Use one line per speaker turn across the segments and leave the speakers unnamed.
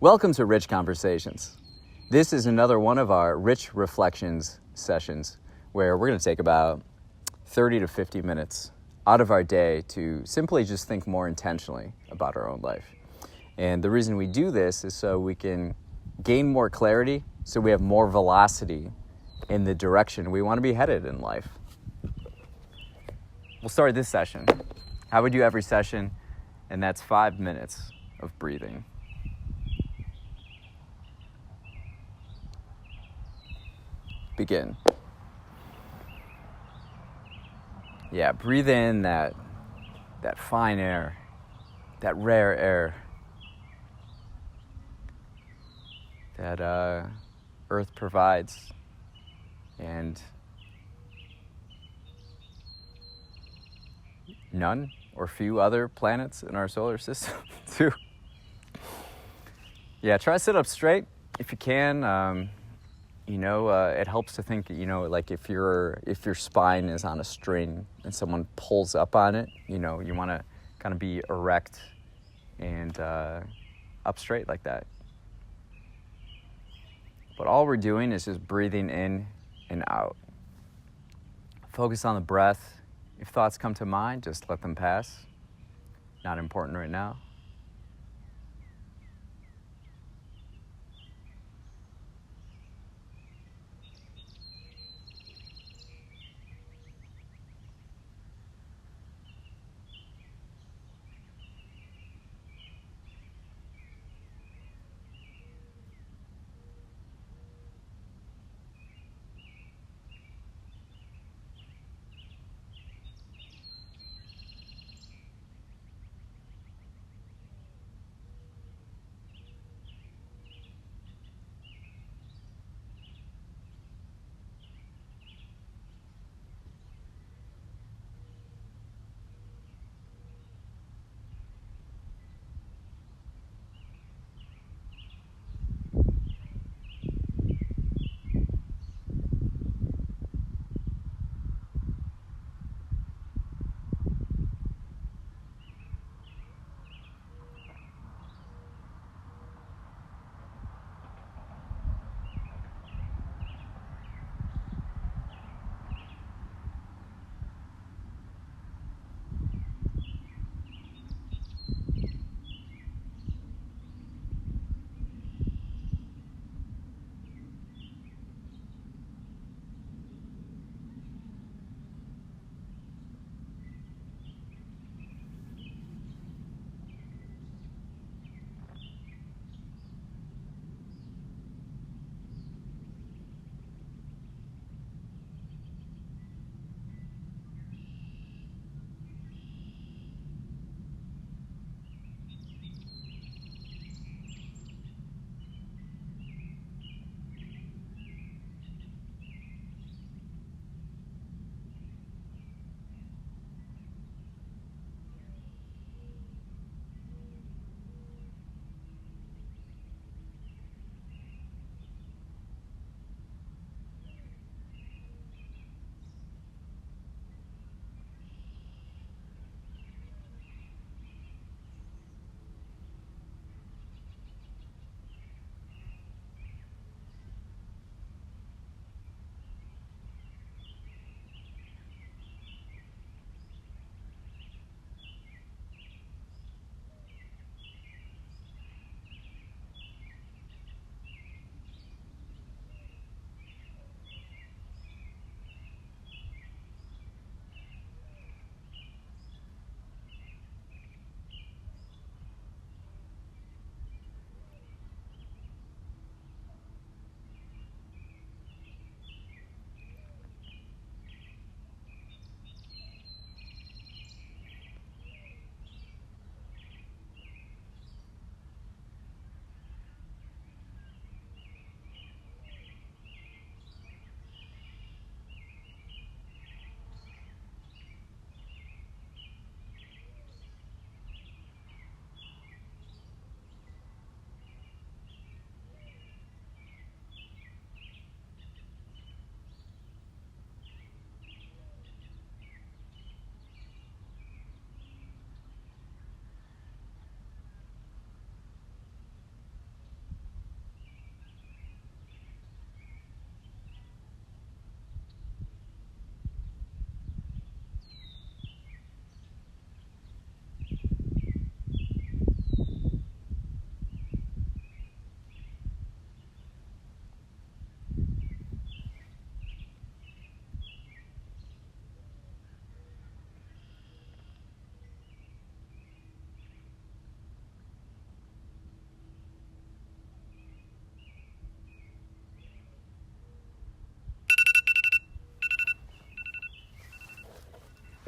Welcome to Rich Conversations. This is another one of our Rich Reflections sessions where we're going to take about 30 to 50 minutes out of our day to simply just think more intentionally about our own life. And the reason we do this is so we can gain more clarity, so we have more velocity in the direction we want to be headed in life. We'll start this session how we do every session, and that's 5 minutes of breathing. Begin. Yeah, breathe in that fine air, that rare air that Earth provides, and none or few other planets in our solar system too. Yeah, try to sit up straight if you can. It helps to think, like if your spine is on a string and someone pulls up on it, you want to kind of be erect and up straight like that. But all we're doing is just breathing in and out. Focus on the breath. If thoughts come to mind, just let them pass. Not important right now.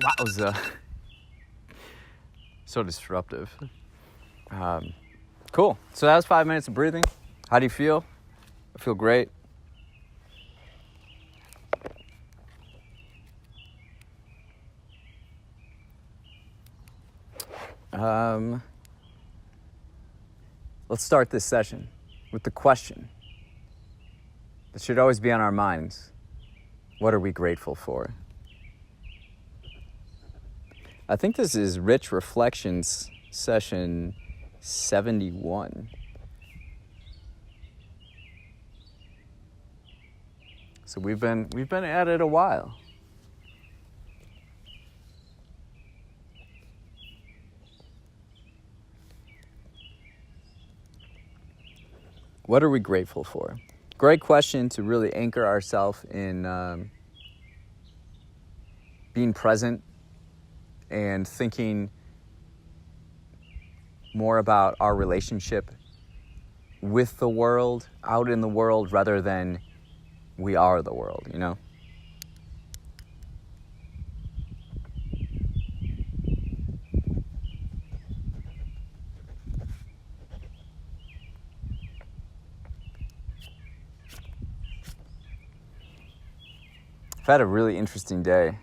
Wowza. So disruptive. Cool. So that was 5 minutes of breathing. How do you feel? I feel great. Let's start this session with the question that should always be on our minds. What are we grateful for? I think this is Rich Reflections session 71. So we've been at it a while. What are we grateful for? Great question to really anchor ourselves in being present and thinking more about our relationship with the world, out in the world, rather than we are the world, you know? I've had a really interesting day.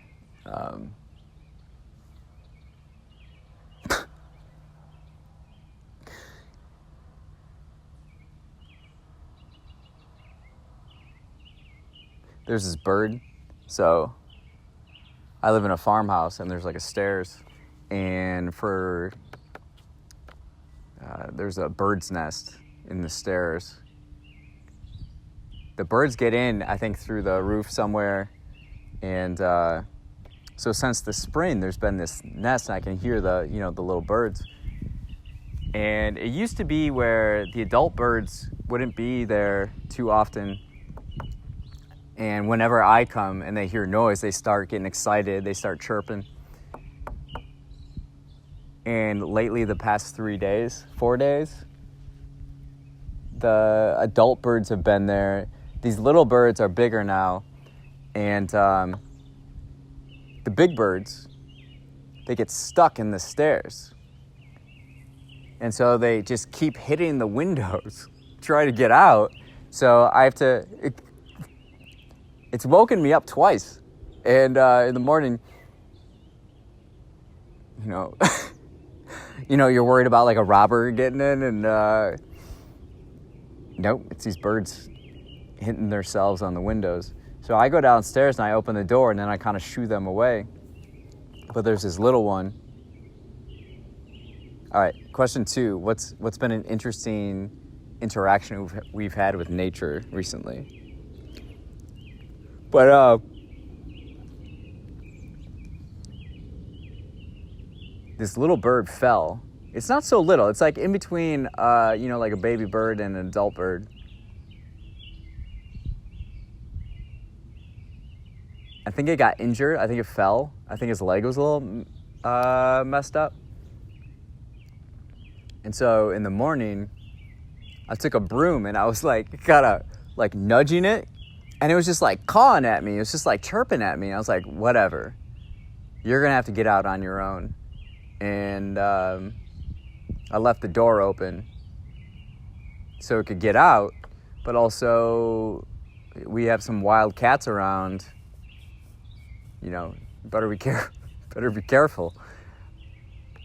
There's this bird. So I live in a farmhouse and there's like a stairs, and there's a bird's nest in the stairs. The birds get in, I think, through the roof somewhere. And so since the spring, there's been this nest, and I can hear the little birds. And it used to be where the adult birds wouldn't be there too often. And whenever I come and they hear noise, they start getting excited, they start chirping. And lately, the past 4 days, the adult birds have been there. These little birds are bigger now. And the big birds, they get stuck in the stairs. And so they just keep hitting the windows, try to get out. So I have to, it's woken me up twice. And in the morning, you're worried about like a robber getting in, and nope, it's these birds hitting themselves on the windows. So I go downstairs and I open the door, and then I kind of shoo them away. But there's this little one. All right, question 2. What's been an interesting interaction we've had with nature recently? But this little bird fell. It's not so little. It's like in between, like a baby bird and an adult bird. I think it got injured. I think it fell. I think his leg was a little messed up. And so in the morning, I took a broom and I was like kind of like nudging it. And it was just like cawing at me. It was just like chirping at me. I was like, whatever. You're going to have to get out on your own. And I left the door open so it could get out. But also, we have some wild cats around. Better be careful.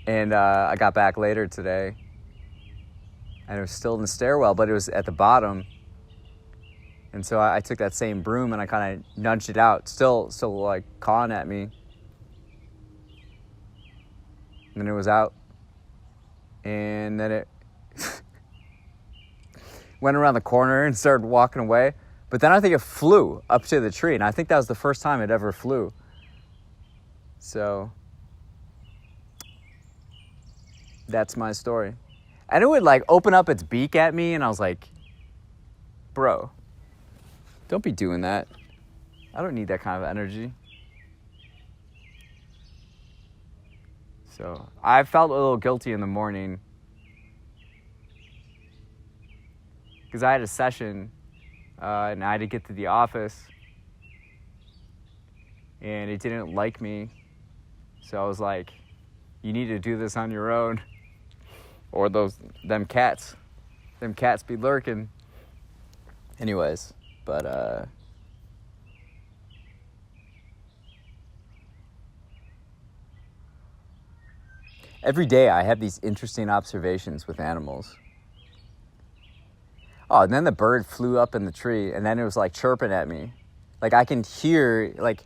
And I got back later today, and it was still in the stairwell, but it was at the bottom. And so I took that same broom and I kind of nudged it out, still like cawing at me. And then it was out, and then it went around the corner and started walking away. But then I think it flew up to the tree, and I think that was the first time it ever flew. So that's my story. And it would like open up its beak at me, and I was like, bro, don't be doing that. I don't need that kind of energy. So I felt a little guilty in the morning because I had a session and I had to get to the office, and it didn't like me So I was like, you need to do this on your own, or them cats be lurking. Anyways, but every day I have these interesting observations with animals. Oh, and then the bird flew up in the tree, and then it was like chirping at me. Like I can hear, like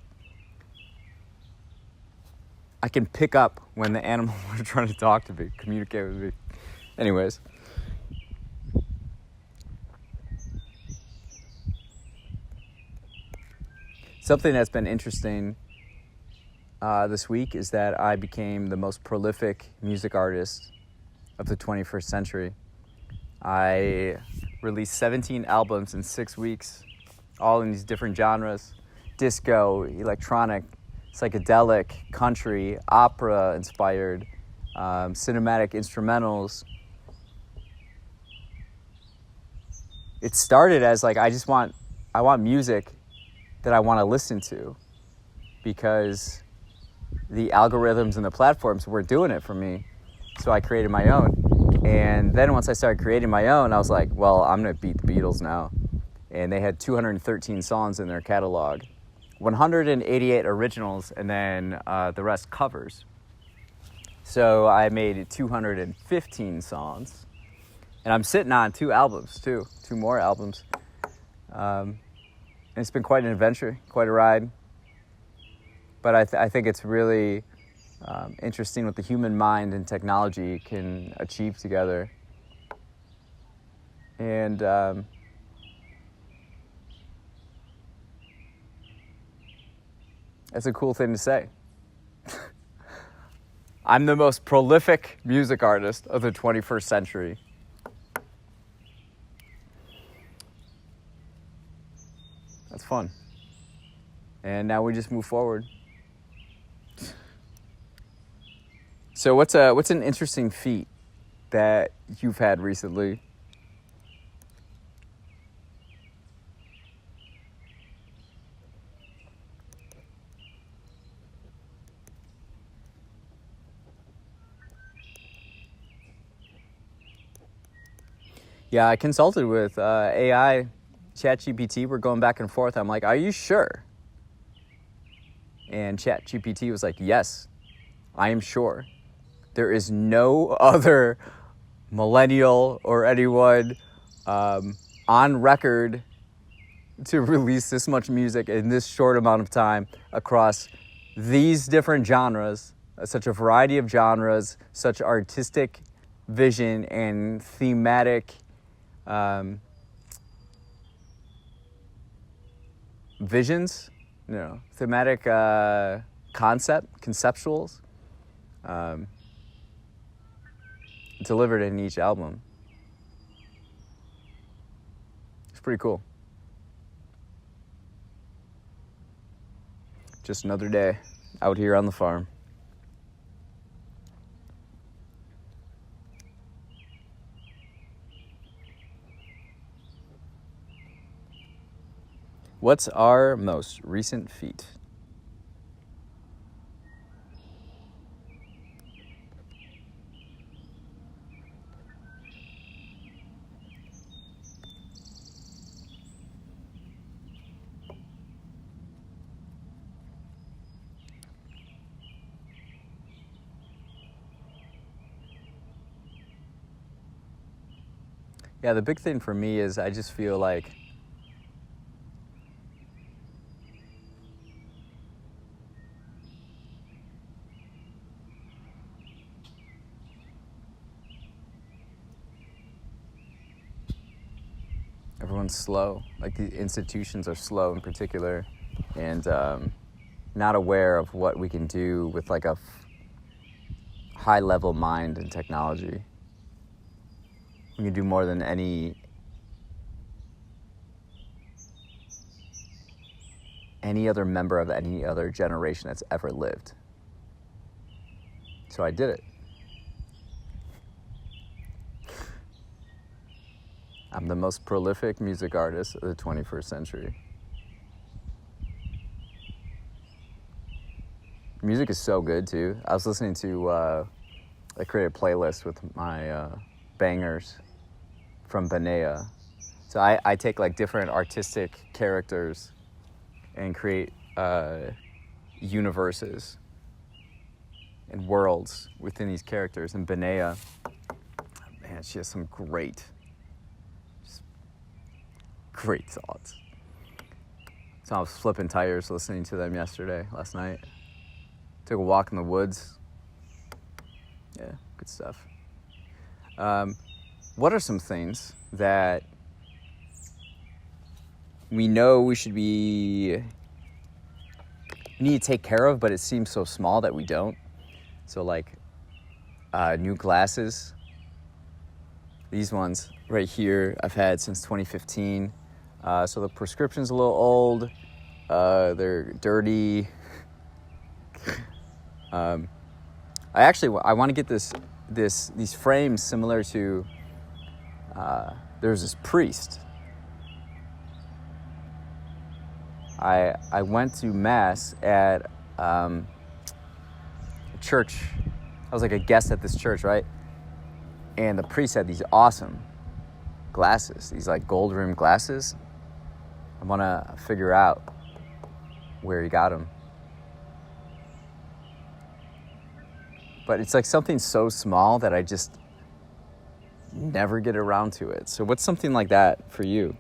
I can pick up when the animals are trying to talk to me, communicate with me. Anyways. Something that's been interesting this week is that I became the most prolific music artist of the 21st century. I released 17 albums in 6 weeks, all in these different genres: disco, electronic, psychedelic, country, opera inspired, cinematic instrumentals. It started as like, I want music that I want to listen to, because the algorithms and the platforms were doing it for me. So I created my own. And then once I started creating my own, I was like, well, I'm going to beat the Beatles now. And they had 213 songs in their catalog, 188 originals, and then the rest covers. So I made 215 songs. And I'm sitting on 2 albums, too. 2 more albums. And it's been quite an adventure, quite a ride. But I think it's really interesting what the human mind and technology can achieve together. And that's a cool thing to say. I'm the most prolific music artist of the 21st century. That's fun. And now we just move forward. So what's an interesting feat that you've had recently? Yeah, I consulted with AI, ChatGPT. We're going back and forth. I'm like, are you sure? And ChatGPT was like, yes, I am sure. There is no other millennial or anyone on record to release this much music in this short amount of time across these different genres, such a variety of genres, such artistic vision and thematic visions, thematic conceptuals, delivered in each album. It's pretty cool. Just another day out here on the farm. What's our most recent feat? Yeah, the big thing for me is I just feel like everyone's slow. Like the institutions are slow in particular, and not aware of what we can do with like a high level mind and technology. We can do more than any other member of any other generation that's ever lived. So I did it. I'm the most prolific music artist of the 21st century. Music is so good too. I was listening to, I created a playlist with my bangers from Benea. So I take like different artistic characters and create universes and worlds within these characters. And Benea, man, she has some great thoughts. So I was flipping tires listening to them last night. Took a walk in the woods. Yeah, good stuff. What are some things that we know we need to take care of, but it seems so small that we don't? So like new glasses. These ones right here I've had since 2015. So the prescription's a little old. They're dirty. I want to get these frames similar to there's this priest. I went to mass at a church. I was like a guest at this church, right? And the priest had these awesome glasses, these like gold rimmed glasses. I want to figure out where he got them. But it's like something so small that I just never get around to it. So what's something like that for you?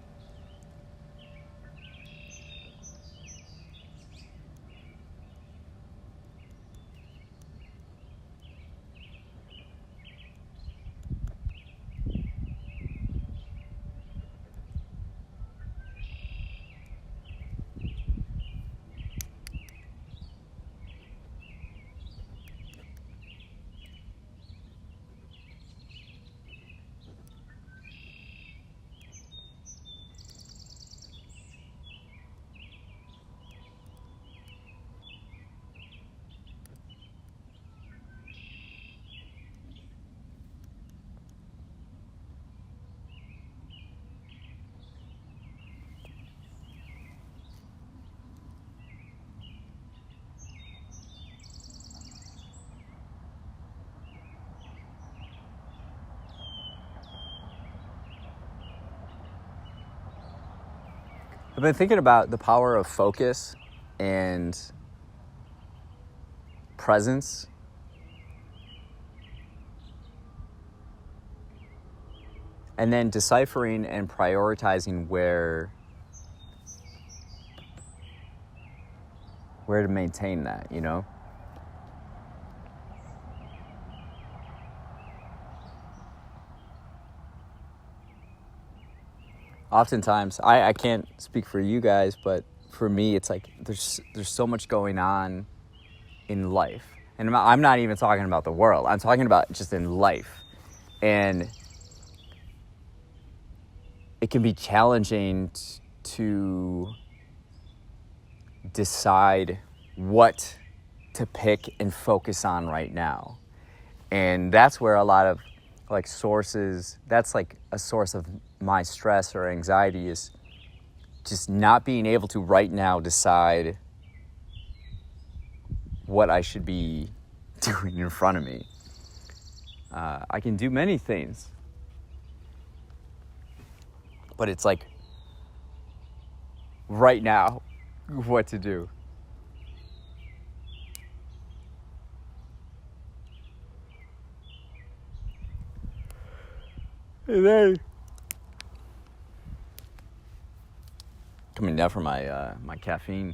I've been thinking about the power of focus and presence. And then deciphering and prioritizing where to maintain that, you know? Oftentimes, I can't speak for you guys, but for me, it's like there's so much going on in life. And I'm not even talking about the world. I'm talking about just in life. And it can be challenging to decide what to pick and focus on right now. And that's where a lot of like sources, that's like a source of my stress or anxiety, is just not being able to right now decide what I should be doing in front of me. I can do many things, but it's like right now what to do. And then coming down from my caffeine,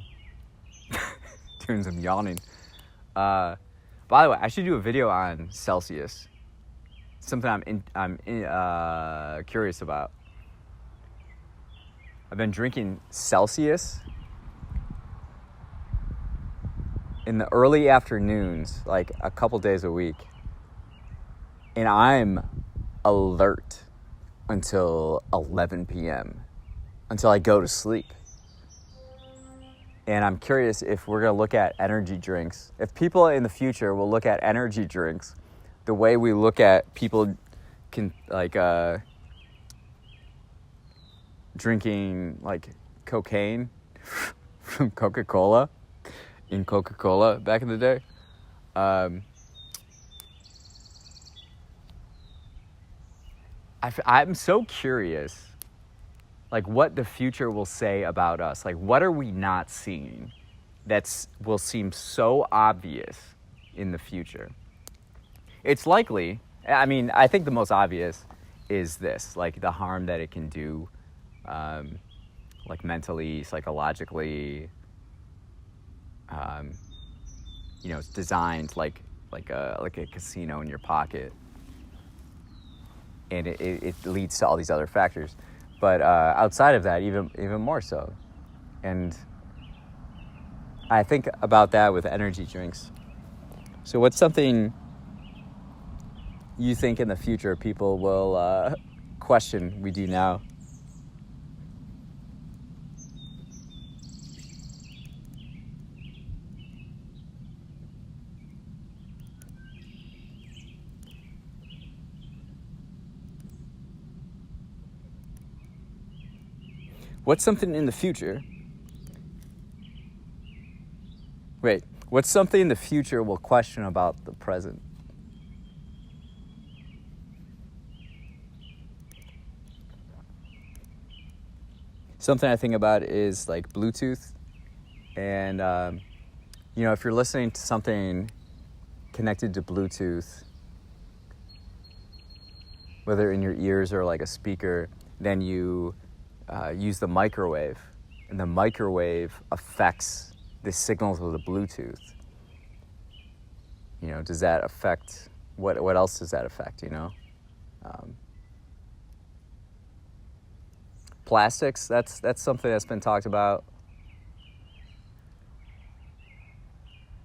doing some yawning. By the way, I should do a video on Celsius. Something I'm curious about. I've been drinking Celsius in the early afternoons, like a couple days a week, and I'm alert until 11 p.m. until I go to sleep. And I'm curious if we're going to look at energy drinks. If people in the future will look at energy drinks the way we look at people drinking like cocaine from Coca-Cola, in Coca-Cola back in the day. I'm so curious, like, what the future will say about us. Like, what are we not seeing will seem so obvious in the future? It's likely, I mean, I think the most obvious is this, like the harm that it can do, like mentally, psychologically. It's designed like a casino in your pocket, and it leads to all these other factors. But outside of that, even more so. And I think about that with energy drinks. So what's something you think in the future people will question we do now? What's something in the future? Wait, what's something in the future we'll question about the present? Something I think about is like Bluetooth. And, if you're listening to something connected to Bluetooth, whether in your ears or like a speaker, then you use the microwave, and the microwave affects the signals of the Bluetooth. Does that affect, what else does that affect, Plastics, that's something that's been talked about.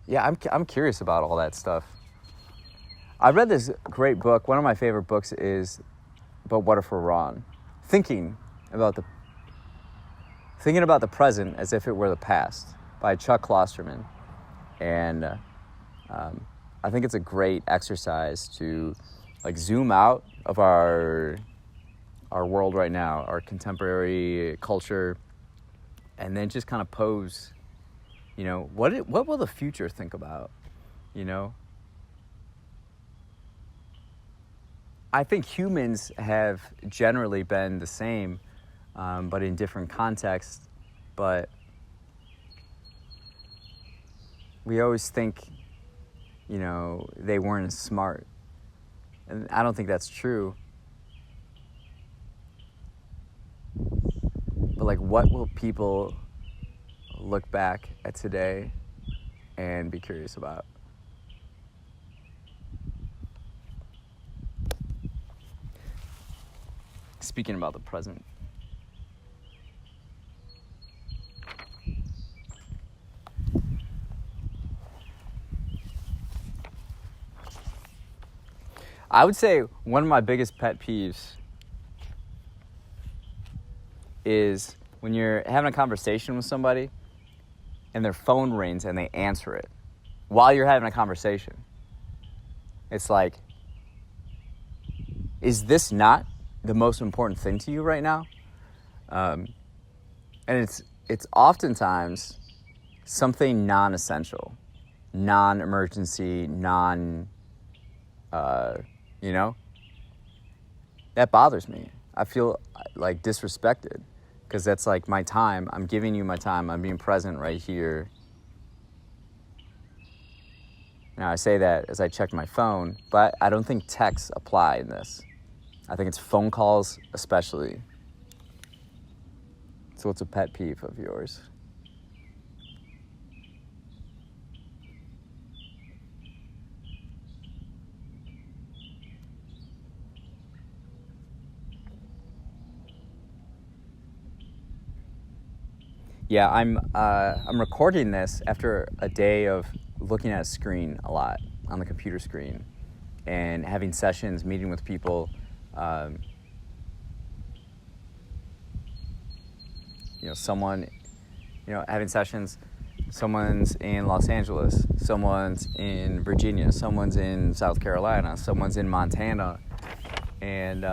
Yeah, I'm curious about all that stuff. I read this great book. One of my favorite books is But What If We're Wrong? Thinking about the present as if it were the past, by Chuck Klosterman. And I think it's a great exercise to like zoom out of our world right now, our contemporary culture, and then just kind of pose, what will the future think about, I think humans have generally been the same, but in different contexts. But we always think, they weren't as smart. And I don't think that's true. But like, what will people look back at today and be curious about? Speaking about the present. I would say one of my biggest pet peeves is when you're having a conversation with somebody and their phone rings and they answer it while you're having a conversation. It's like, is this not the most important thing to you right now? And it's oftentimes something non-essential, non-emergency, that bothers me. I feel like disrespected because that's like my time. I'm giving you my time. I'm being present right here. Now I say that as I check my phone, but I don't think texts apply in this. I think it's phone calls especially. So what's a pet peeve of yours? Yeah, I'm recording this after a day of looking at a screen a lot, on the computer screen, and having sessions, meeting with people. Having sessions, someone's in Los Angeles, someone's in Virginia, someone's in South Carolina, someone's in Montana, and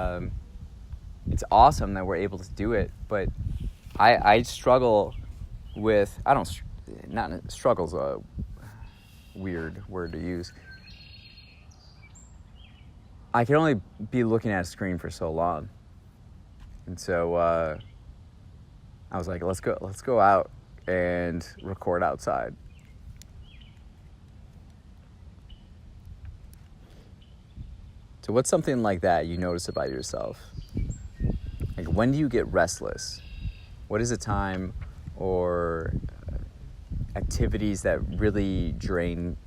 it's awesome that we're able to do it, but I struggle with, not struggle's a weird word to use. I can only be looking at a screen for so long. And so I was like, let's go out and record outside. So what's something like that you notice about yourself? Like, when do you get restless? What is a time or activities that really drain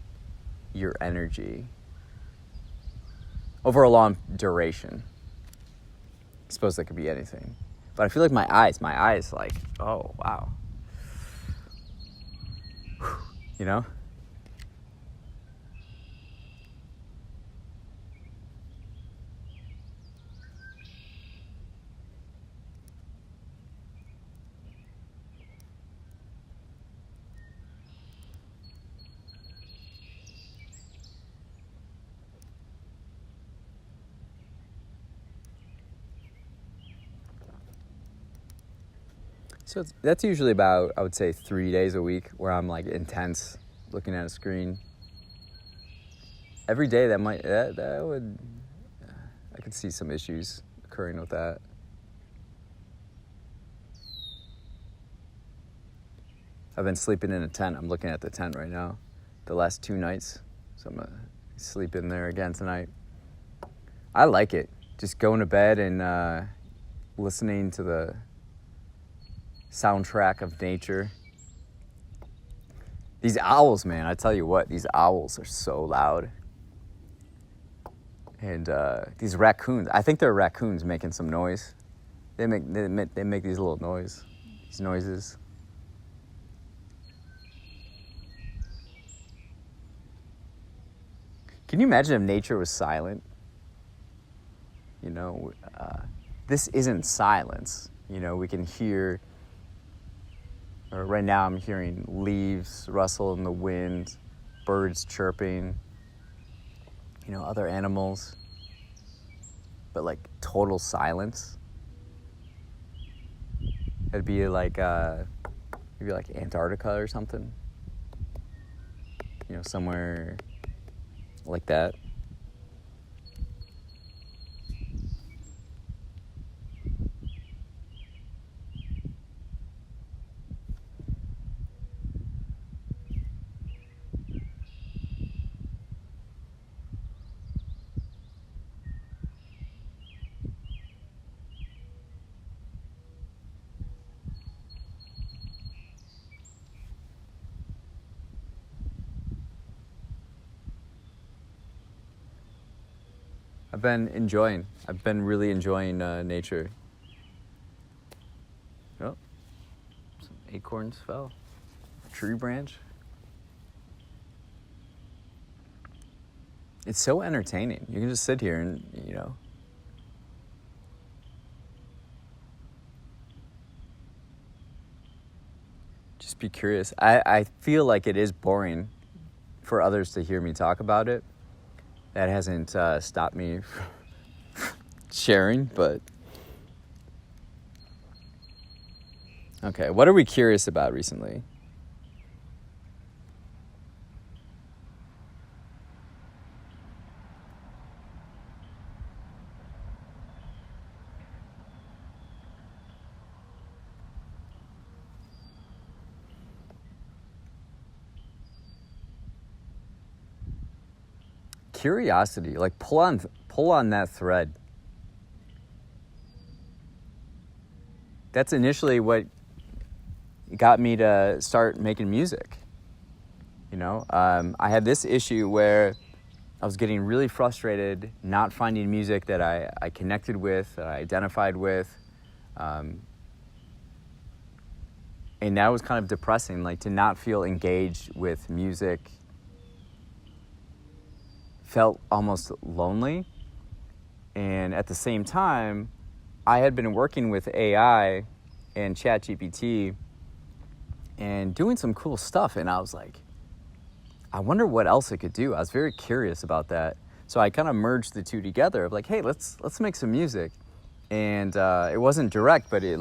your energy over a long duration? I suppose that could be anything. But I feel like my eyes like, oh, wow. You know? So that's usually about, I would say, 3 days a week where I'm like intense looking at a screen. Every day that would, I could see some issues occurring with that. I've been sleeping in a tent. I'm looking at the tent right now, the last 2 nights. So I'm gonna sleep in there again tonight. I like it. Just going to bed and listening to the soundtrack of nature. These owls, man, I tell you what, these owls are so loud. And these raccoons, I think they're raccoons making some noise. They make these little noises. Can you imagine if nature was silent? You know, this isn't silence. You know, we can hear, or right now I'm hearing leaves rustle in the wind, birds chirping, you know, other animals, but like total silence. It'd be like, maybe like Antarctica or something, you know, somewhere like that. I've been really enjoying nature. Oh, some acorns fell. A tree branch. It's so entertaining. You can just sit here and, you know, just be curious. I feel like it is boring for others to hear me talk about it. That hasn't stopped me from sharing, but okay. What are we curious about recently? Curiosity, like pull on that thread. That's initially what got me to start making music. You know, I had this issue where I was getting really frustrated not finding music that I connected with, that I identified with. And that was kind of depressing, like to not feel engaged with music felt almost lonely. And at the same time, I had been working with AI and ChatGPT and doing some cool stuff. And I was like, I wonder what else it could do. I was very curious about that. So I kind of merged the two together of like, hey, let's make some music. And it wasn't direct, but it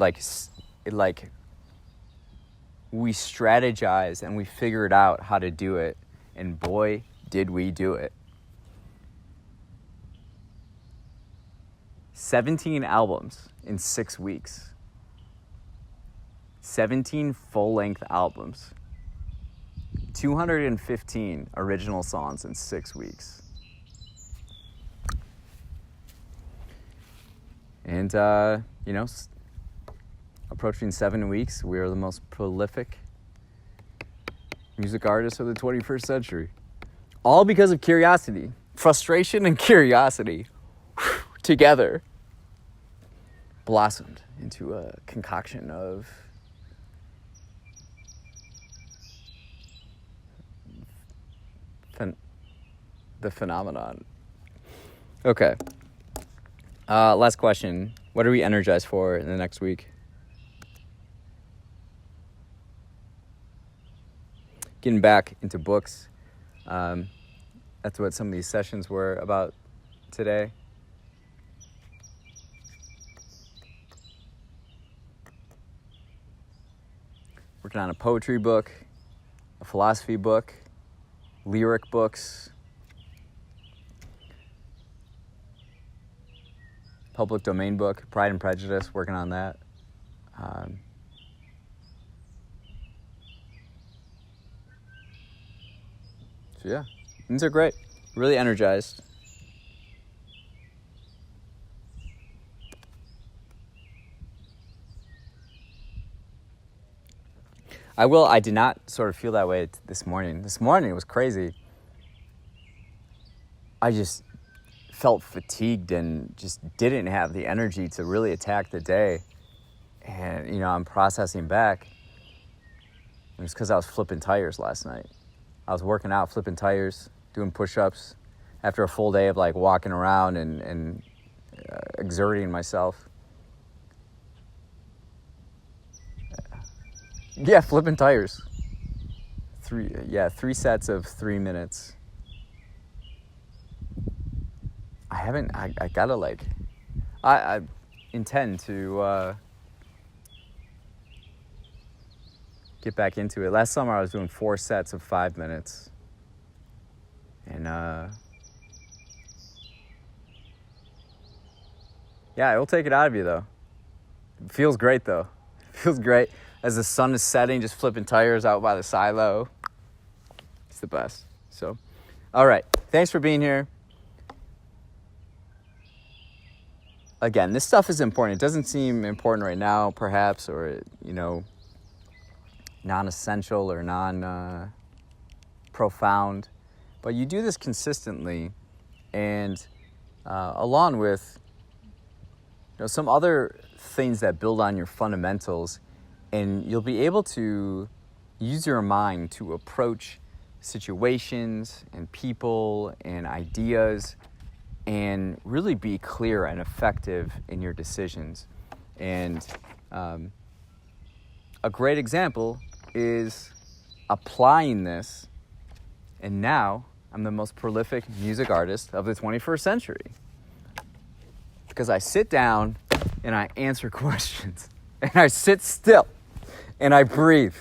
we strategized and we figured out how to do it. And boy, did we do it. 17 albums in 6 weeks. 17 full-length albums. 215 original songs in 6 weeks. And, approaching 7 weeks, we are the most prolific music artists of the 21st century. All because of curiosity. Frustration and curiosity together blossomed into a concoction of the phenomenon. Okay. Last question. What are we energized for in the next week? Getting back into books. That's what some of these sessions were about today. Working on a poetry book, a philosophy book, lyric books, public domain book, Pride and Prejudice, working on that. So yeah, things are great. Really energized. I did not sort of feel that way this morning. This morning it was crazy. I just felt fatigued and just didn't have the energy to really attack the day. And, I'm processing back. It was because I was flipping tires last night. I was working out, flipping tires, doing push-ups after a full day of walking around and exerting myself. Yeah, flipping tires. 3 sets of 3 minutes. I intend to get back into it. Last summer I was doing 4 sets of 5 minutes. And it will take it out of you though. It feels great though. It feels great. As the sun is setting, just flipping tires out by the silo. It's the best. So, all right. Thanks for being here. Again, this stuff is important. It doesn't seem important right now, perhaps, or, non-essential or non-profound. But you do this consistently, and along with some other things that build on your fundamentals, and you'll be able to use your mind to approach situations and people and ideas and really be clear and effective in your decisions. And a great example is applying this, and now I'm the most prolific music artist of the 21st century. Because I sit down and I answer questions, and I sit still. And I breathe.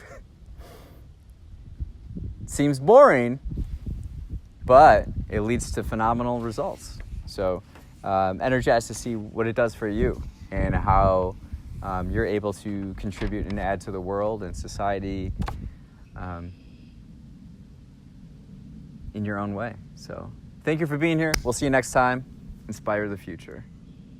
Seems boring, but it leads to phenomenal results. So, energized to see what it does for you and how you're able to contribute and add to the world and society in your own way. So, thank you for being here. We'll see you next time. Inspire the future.